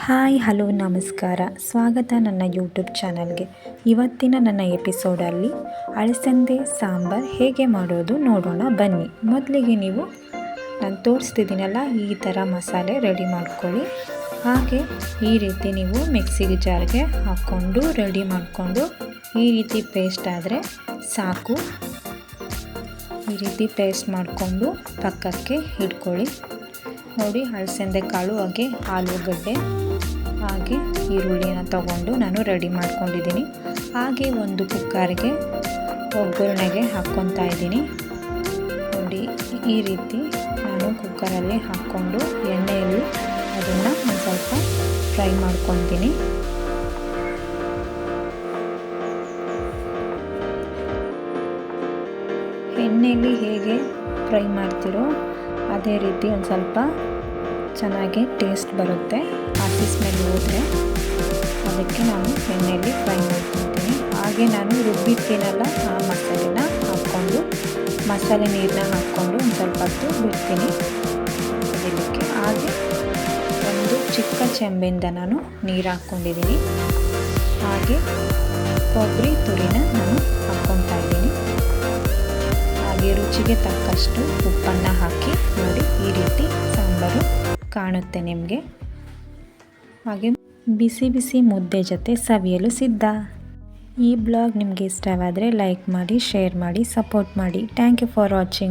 Hi hello ನಮಸ್ಕಾರ, ಸ್ವಾಗತ ನನ್ನ ಯೂಟ್ಯೂಬ್ ಚಾನಲ್ಗೆ. ಇವತ್ತಿನ ನನ್ನ ಎಪಿಸೋಡಲ್ಲಿ ಅಳಸಂದೆ ಸಾಂಬಾರು ಹೇಗೆ ಮಾಡೋದು ನೋಡೋಣ ಬನ್ನಿ. ಮೊದಲಿಗೆ ನೀವು ನಾನು ತೋರಿಸ್ತಿದ್ದೀನಲ್ಲ ಈ ಥರ ಮಸಾಲೆ ರೆಡಿ ಮಾಡ್ಕೊಳ್ಳಿ. ಹಾಗೆ ಈ ರೀತಿ ನೀವು ಮಿಕ್ಸಿಗೆ ಜಾರ್ಗೆ ಹಾಕ್ಕೊಂಡು ರೆಡಿ ಮಾಡಿಕೊಂಡು ಈ ರೀತಿ ಪೇಸ್ಟ್ ಆದರೆ ಸಾಕು. ಈ ರೀತಿ ಪೇಸ್ಟ್ ಮಾಡಿಕೊಂಡು ಪಕ್ಕಕ್ಕೆ ಇಟ್ಕೊಳ್ಳಿ. ನೋಡಿ, ಅಳಸಂದೆ ಕಾಳು ಹಾಗೆ ಆಲೂಗಡ್ಡೆ ಹಾಗೆ ಈರುಳ್ಳಿನ ತಗೊಂಡು ನಾನು ರೆಡಿ ಮಾಡ್ಕೊಂಡಿದ್ದೀನಿ. ಹಾಗೆ ಒಂದು ಕುಕ್ಕರ್ಗೆ ಒಗ್ಗರಣೆಗೆ ಹಾಕ್ಕೊತಾ ಇದ್ದೀನಿ. ನೋಡಿ, ಈ ರೀತಿ ನಾನು ಕುಕ್ಕರಲ್ಲಿ ಹಾಕ್ಕೊಂಡು ಎಣ್ಣೆಯಲ್ಲಿ ಅದನ್ನು ಒಂದು ಸ್ವಲ್ಪ ಫ್ರೈ ಮಾಡ್ಕೊತೀನಿ. ಎಣ್ಣೆಯಲ್ಲಿ ಹೇಗೆ ಫ್ರೈ ಮಾಡ್ತಿರೋ ಅದೇ ರೀತಿ ಒಂದು ಸ್ವಲ್ಪ ಚೆನ್ನಾಗಿ ಟೇಸ್ಟ್ ಬರುತ್ತೆ. ಹಸಿ ಸ್ಮೆಲ್ ಹೋದರೆ ಅದಕ್ಕೆ ನಾನು ಎಣ್ಣೆಯಲ್ಲಿ ಫ್ರೈ ಮಾಡ್ಕೊತೀನಿ. ಹಾಗೆ ನಾನು ರುಬ್ಬಿರ್ತೀನಲ್ಲ ಆ ಮಸಾಲೆನ ಹಾಕ್ಕೊಂಡು ಮಸಾಲೆ ನೀರನ್ನ ಹಾಕ್ಕೊಂಡು ಒಂದು ಸ್ವಲ್ಪ ಹೊತ್ತು ಬಿಡ್ತೀನಿ ಅದಕ್ಕೆ. ಹಾಗೆ ಒಂದು ಚಿಕ್ಕ ಚೆಂಬಿಂದ ನಾನು ನೀರು ಹಾಕ್ಕೊಂಡಿದ್ದೀನಿ. ಹಾಗೆ ಕೊಬ್ಬರಿ ತುರಿನ ನಾನು ಹಾಕ್ಕೊತಾ ಇದ್ದೀನಿ. ಹಾಗೆ ರುಚಿಗೆ ತಕ್ಕಷ್ಟು ಉಪ್ಪನ್ನು ಹಾಕಿ ನೋಡಿ, ಈ ರೀತಿ ಸಾಂಬಾರು ಕಾಣುತ್ತೆ ನಿಮಗೆ. ಹಾಗೆ ಬಿಸಿ ಬಿಸಿ ಮುದ್ದೆ ಜೊತೆ ಸವಿಯಲು ಸಿದ್ಧ. ಈ ಬ್ಲಾಗ್ ನಿಮಗೆ ಇಷ್ಟವಾದರೆ ಲೈಕ್ ಮಾಡಿ, ಶೇರ್ ಮಾಡಿ, ಸಪೋರ್ಟ್ ಮಾಡಿ. Thank you for watching.